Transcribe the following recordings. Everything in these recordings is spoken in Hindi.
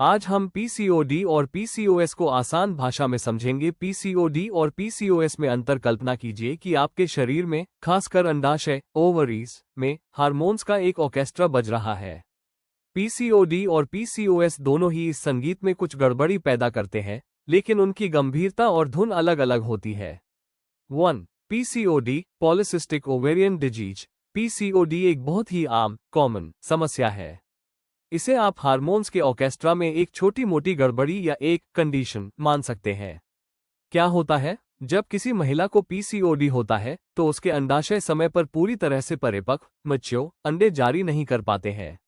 आज हम पीसीओडी और पीसीओएस को आसान भाषा में समझेंगे। पीसीओडी और पीसीओएस में अंतर कल्पना कीजिए कि आपके शरीर में, खासकर अंडाशय ओवरीज में, हार्मोन्स का एक ऑर्केस्ट्रा बज रहा है। पीसीओडी और पीसीओएस दोनों ही इस संगीत में कुछ गड़बड़ी पैदा करते हैं, लेकिन उनकी गंभीरता और धुन अलग अलग होती है। 1. PCOD polycystic ovarian disease. PCOD एक बहुत ही आम कॉमन समस्या है। इसे आप हार्मोन्स के ऑर्केस्ट्रा में एक छोटी मोटी गड़बड़ी या एक कंडीशन मान सकते हैं। क्या होता है? जब किसी महिला को पीसीओडी होता है तो उसके अंडाशय समय पर पूरी तरह से परिपक्व मैच्योर अंडे जारी नहीं कर पाते हैं।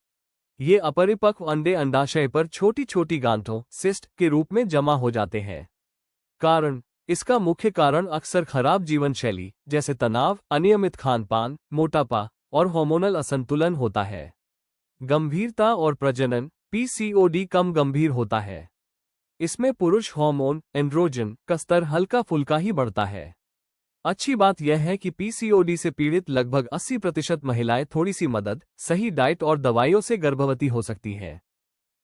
ये अपरिपक्व अंडे अंडाशय पर छोटी छोटी गांठों सिस्ट के रूप में जमा हो जाते हैं। कारण: इसका मुख्य कारण अक्सर खराब जीवन शैली जैसे तनाव, अनियमित खान-पान, मोटापा और हार्मोनल असंतुलन होता है। गंभीरता और प्रजनन: पीसीओडी कम गंभीर होता है। इसमें पुरुष हार्मोन एंड्रोजन का स्तर हल्का फुल्का ही बढ़ता है। अच्छी बात यह है कि पीसीओडी से पीड़ित लगभग 80% महिलाएं थोड़ी सी मदद, सही डाइट और दवाइयों से गर्भवती हो सकती हैं।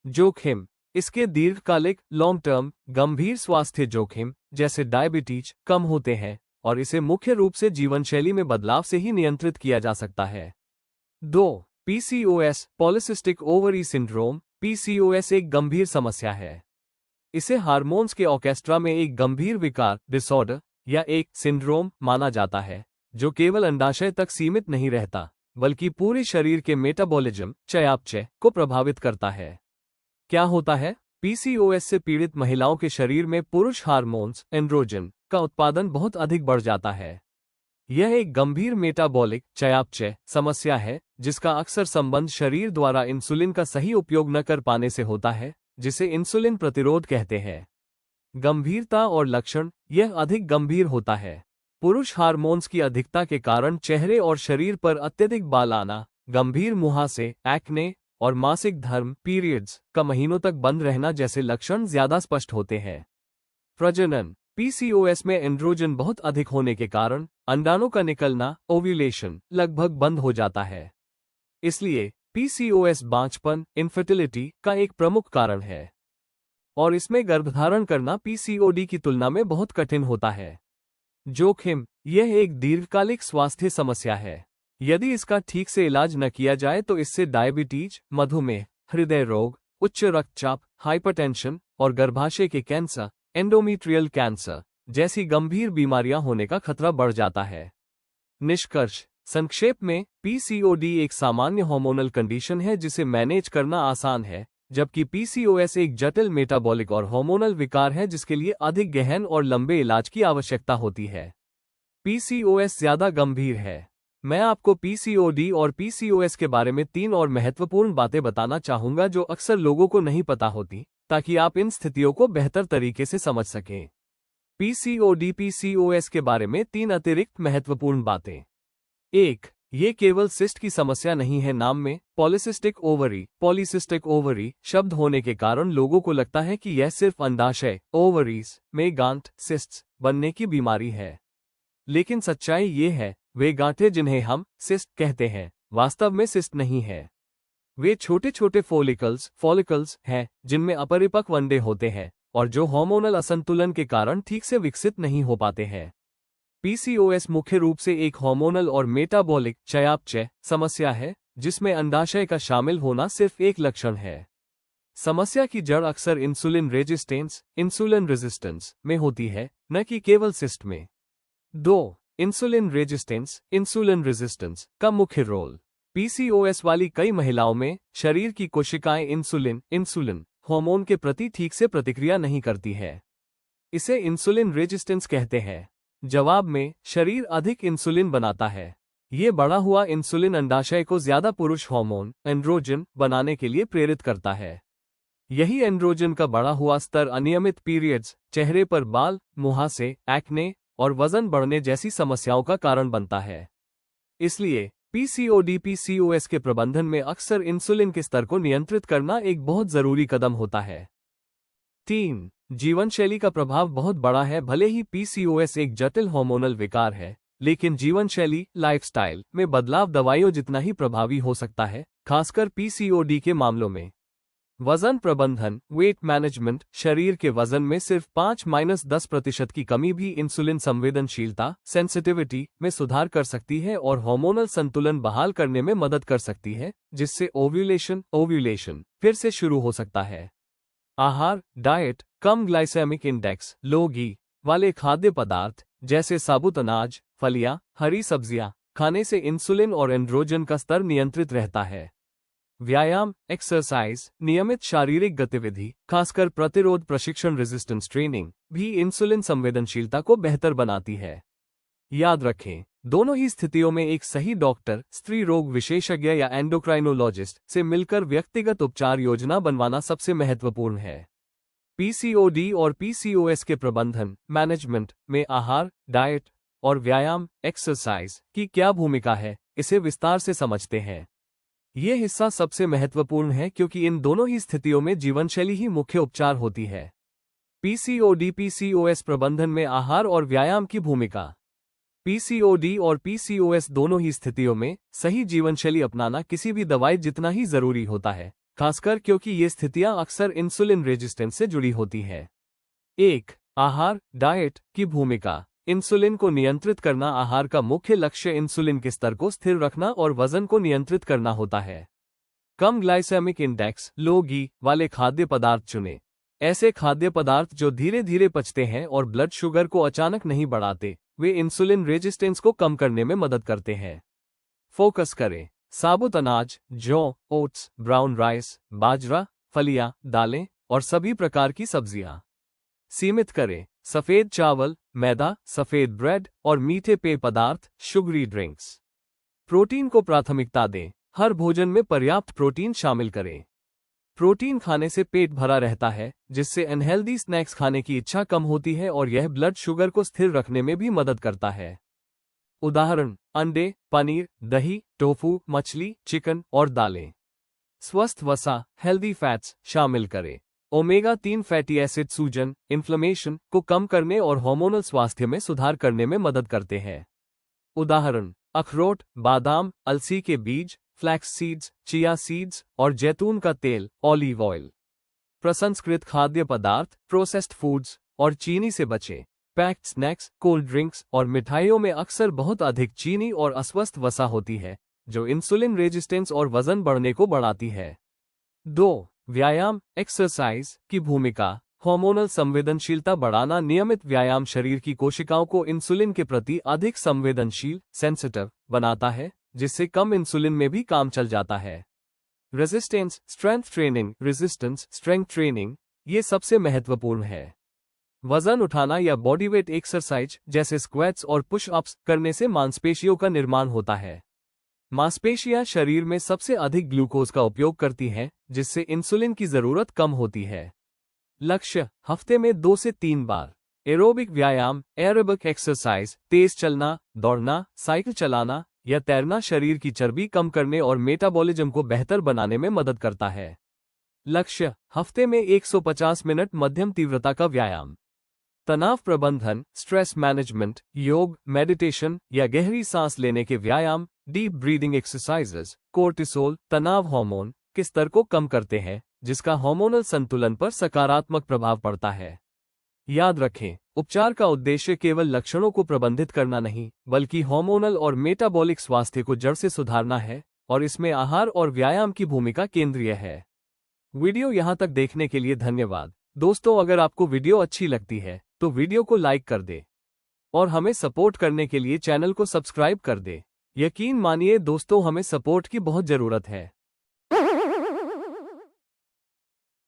जोखिम: इसके दीर्घकालिक लॉन्ग टर्म गंभीर स्वास्थ्य जोखिम जैसे डायबिटीज कम होते हैं और इसे मुख्य रूप से जीवनशैली में बदलाव से ही नियंत्रित किया जा सकता है। 2. PCOS polycystic ovary syndrome. PCOS एक गंभीर समस्या है। इसे हार्मोन्स के ऑर्केस्ट्रा में एक गंभीर विकार डिसऑर्डर या एक सिंड्रोम माना जाता है, जो केवल अंडाशय तक सीमित नहीं रहता बल्कि पूरे शरीर के मेटाबॉलिज्म चयापचय को प्रभावित करता है। क्या होता है? पीसीओएस से पीड़ित महिलाओं के शरीर में पुरुष हार्मोन्स एंड्रोजन का उत्पादन बहुत अधिक बढ़ जाता है। यह एक गंभीर मेटाबॉलिक चयापचय समस्या है जिसका अक्सर संबंध शरीर द्वारा इंसुलिन का सही उपयोग न कर पाने से होता है, जिसे इंसुलिन प्रतिरोध कहते हैं। गंभीरता और लक्षण: यह अधिक गंभीर होता है। पुरुष हार्मोन्स की अधिकता के कारण चेहरे और शरीर पर अत्यधिक बाल आना, गंभीर मुहासे एक्ने और मासिक धर्म पीरियड्स का महीनों तक बंद रहना जैसे लक्षण ज्यादा स्पष्ट होते हैं। प्रजनन: पीसीओएस में एंड्रोजन बहुत अधिक होने के कारण अंडाणु का निकलना ओव्यूलेशन लगभग बंद हो जाता है। इसलिए पीसीओएस बांझपन इनफर्टिलिटी का एक प्रमुख कारण है और इसमें गर्भधारण करना पीसीओडी की तुलना में बहुत कठिन होता है। जोखिम: यह एक दीर्घकालिक स्वास्थ्य समस्या है। यदि इसका ठीक से इलाज न किया जाए तो इससे डायबिटीज, मधुमेह, हृदय रोग, उच्च रक्तचाप, हाइपरटेंशन और गर्भाशय के कैंसर, एंडोमेट्रियल कैंसर जैसी गंभीर बीमारियां होने का खतरा बढ़ जाता है। निष्कर्ष: संक्षेप में, पीसीओडी एक सामान्य हार्मोनल कंडीशन है जिसे मैनेज करना आसान है, जबकि पीसीओएस एक जटिल मेटाबॉलिक और हार्मोनल विकार है जिसके लिए अधिक गहन और लंबे इलाज की आवश्यकता होती है। पीसीओएस ज्यादा गंभीर है। मैं आपको पीसीओडी और पीसीओएस के बारे में 3 और महत्वपूर्ण बातें बताना चाहूंगा जो अक्सर लोगों को नहीं पता होती, ताकि आप इन स्थितियों को बेहतर तरीके से समझ सकें। पीसीओडी पीसीओएस के बारे में 3 अतिरिक्त महत्वपूर्ण बातें। 1. ये केवल सिस्ट की समस्या नहीं है। नाम में पॉलीसिस्टिक ओवरी शब्द होने के कारण लोगों को लगता है कि यह सिर्फ अंडाशय ओवरीज में गांठ सिस्ट्स बनने की बीमारी है। लेकिन सच्चाई ये है, वे गांठें जिन्हें हम सिस्ट कहते हैं, वास्तव में सिस्ट नहीं है। वे छोटे छोटे फॉलिकल्स हैं जिनमें अपरिपक्व अंडे होते हैं और जो हार्मोनल असंतुलन के कारण ठीक से विकसित नहीं हो पाते हैं। पीसीओएस मुख्य रूप से एक हार्मोनल और मेटाबॉलिक चयापचय समस्या है जिसमें अंडाशय का शामिल होना सिर्फ एक लक्षण है। समस्या की जड़ अक्सर इंसुलिन रेजिस्टेंस में होती है, न कि केवल सिस्ट में। 2. इंसुलिन रेजिस्टेंस का मुख्य रोल। पीसीओएस वाली कई महिलाओं में शरीर की कोशिकाएं इंसुलिन हार्मोन के प्रति ठीक से प्रतिक्रिया नहीं करती है। इसे इंसुलिन रेजिस्टेंस कहते हैं। जवाब में शरीर अधिक इंसुलिन बनाता है। ये बढ़ा हुआ इंसुलिन अंडाशय को ज्यादा पुरुष हार्मोन एंड्रोजन बनाने के लिए प्रेरित करता है। यही एंड्रोजन का बढ़ा हुआ स्तर अनियमित पीरियड्स, चेहरे पर बाल, मुहासे, एक्ने और वजन बढ़ने जैसी समस्याओं का कारण बनता है। इसलिए पीसीओडी पीसीओएस के प्रबंधन में अक्सर इंसुलिन के स्तर को नियंत्रित करना एक बहुत जरूरी कदम होता है। 3. जीवनशैली का प्रभाव बहुत बड़ा है। भले ही पीसीओएस एक जटिल हार्मोनल विकार है, लेकिन जीवनशैली लाइफस्टाइल में बदलाव दवाइयों जितना ही प्रभावी हो सकता है, खासकर पीसीओडी के मामलों में। वजन प्रबंधन, वेट मैनेजमेंट, शरीर के वजन में सिर्फ 5-10% की कमी भी इंसुलिन संवेदनशीलता सेंसिटिविटी में सुधार कर सकती है और हार्मोनल संतुलन बहाल करने में मदद कर सकती है, जिससे ओव्यूलेशन फिर से शुरू हो सकता है। आहार, डाइट, कम ग्लाइसेमिक इंडेक्स, लो घी वाले खाद्य पदार्थ जैसे साबुत अनाज, फलियां, हरी सब्जियां खाने से इंसुलिन और एंड्रोजन का स्तर नियंत्रित रहता है। व्यायाम, एक्सरसाइज, नियमित शारीरिक गतिविधि, खासकर प्रतिरोध प्रशिक्षण रेजिस्टेंस ट्रेनिंग भी इंसुलिन संवेदनशीलता को बेहतर बनाती है। याद रखें, दोनों ही स्थितियों में एक सही डॉक्टर, स्त्री रोग विशेषज्ञ या एंडोक्राइनोलॉजिस्ट से मिलकर व्यक्तिगत उपचार योजना बनवाना सबसे महत्वपूर्ण है। पीसीओडी और पीसीओएस के प्रबंधन मैनेजमेंट में आहार, डाइट और व्यायाम एक्सरसाइज की क्या भूमिका है, इसे विस्तार से समझते हैं। ये हिस्सा सबसे महत्वपूर्ण है क्योंकि इन दोनों ही स्थितियों में जीवनशैली ही मुख्य उपचार होती है। पीसीओडी पीसीओएस प्रबंधन में आहार और व्यायाम की भूमिका। पीसीओडी और पीसीओएस दोनों ही स्थितियों में सही जीवनशैली अपनाना किसी भी दवाई जितना ही जरूरी होता है, खासकर क्योंकि ये स्थितियां अक्सर इंसुलिन रेजिस्टेंस से जुड़ी होती है। 1. आहार, डाइट की भूमिका। इंसुलिन को नियंत्रित करना। आहार का मुख्य लक्ष्य इंसुलिन के स्तर को स्थिर रखना और वजन को नियंत्रित करना होता है। कम ग्लाइसेमिक इंडेक्स, लो घी वाले खाद्य पदार्थ चुनें। ऐसे खाद्य पदार्थ जो धीरे धीरे पचते हैं और ब्लड शुगर को अचानक नहीं बढ़ाते, वे इंसुलिन रेजिस्टेंस को कम करने में मदद करते हैं। फोकस करें। साबुत अनाज, जौ, ओट्स, ब्राउन राइस, बाजरा, फलियां, दालें और सभी प्रकार की सब्जियां। सीमित करें। सफेद चावल, मैदा, सफेद ब्रेड और मीठे पेय पदार्थ, शुगरी ड्रिंक्स। प्रोटीन को प्राथमिकता दें। हर भोजन में पर्याप्त प्रोटीन शामिल करें। प्रोटीन खाने से पेट भरा रहता है, जिससे अनहेल्दी स्नैक्स खाने की इच्छा कम होती है और यह ब्लड शुगर को स्थिर रखने में भी मदद करता है। उदाहरण: अंडे, पनीर, दही, टोफू, मछली, चिकन और दालें। स्वस्थ वसा, हेल्दी फैट्स शामिल करें। ओमेगा-3 फैटी एसिड सूजन, इन्फ्लेमेशन को कम करने और हार्मोनल स्वास्थ्य में सुधार करने में मदद करते हैं। उदाहरण: अखरोट, बादाम, अलसी के बीज, फ्लैक्स सीड्स, चिया सीड्स और जैतून का तेल, ऑलिव ऑयल। प्रसंस्कृत खाद्य पदार्थ, प्रोसेस्ड फूड्स और चीनी से बचें। पैक्ड स्नैक्स, कोल्ड ड्रिंक्स और मिठाइयों में अक्सर बहुत अधिक चीनी और अस्वस्थ वसा होती है, जो इंसुलिन रेजिस्टेंस और वजन बढ़ने को बढ़ाती है। 2. व्यायाम एक्सरसाइज की भूमिका। हार्मोनल संवेदनशीलता बढ़ाना। नियमित व्यायाम शरीर की कोशिकाओं को इंसुलिन के प्रति अधिक संवेदनशील सेंसिटिव बनाता है, जिससे कम इंसुलिन में भी काम चल जाता है। Resistance strength training, resistance strength training ये सबसे महत्वपूर्ण है। वजन उठाना या बॉडीवेट एक्सरसाइज जैसे स्क्वैट्स और पुश अप्स करने से मांसपेशियों का निर्माण होता है। मांसपेशियां शरीर में सबसे अधिक ग्लूकोज का उपयोग करती हैं, जिससे इंसुलिन की जरूरत कम होती है। लक्ष्य: हफ्ते में 2 से 3 बार एरोबिक व्यायाम, एरोबिक एक्सरसाइज, तेज चलना, दौड़ना, साइकिल चलाना या तैरना शरीर की चर्बी कम करने और मेटाबॉलिज्म को बेहतर बनाने में मदद करता है। लक्ष्य: हफ्ते में 150 मिनट मध्यम तीव्रता का व्यायाम। तनाव प्रबंधन, स्ट्रेस मैनेजमेंट, योग, मेडिटेशन या गहरी सांस लेने के व्यायाम, डीप ब्रीदिंग एक्सरसाइजेस, कोर्टिसोल तनाव हार्मोन के स्तर को कम करते हैं, जिसका हार्मोनल संतुलन पर सकारात्मक प्रभाव पड़ता है। याद रखें, उपचार का उद्देश्य केवल लक्षणों को प्रबंधित करना नहीं, बल्कि हार्मोनल और मेटाबॉलिक स्वास्थ्य को जड़ से सुधारना है, और इसमें आहार और व्यायाम की भूमिका केंद्रीय है। वीडियो यहां तक देखने के लिए धन्यवाद। दोस्तों, अगर आपको वीडियो अच्छी लगती है तो वीडियो को लाइक कर दे और हमें सपोर्ट करने के लिए चैनल को सब्सक्राइब कर दे। यकीन मानिए दोस्तों, हमें सपोर्ट की बहुत जरूरत है।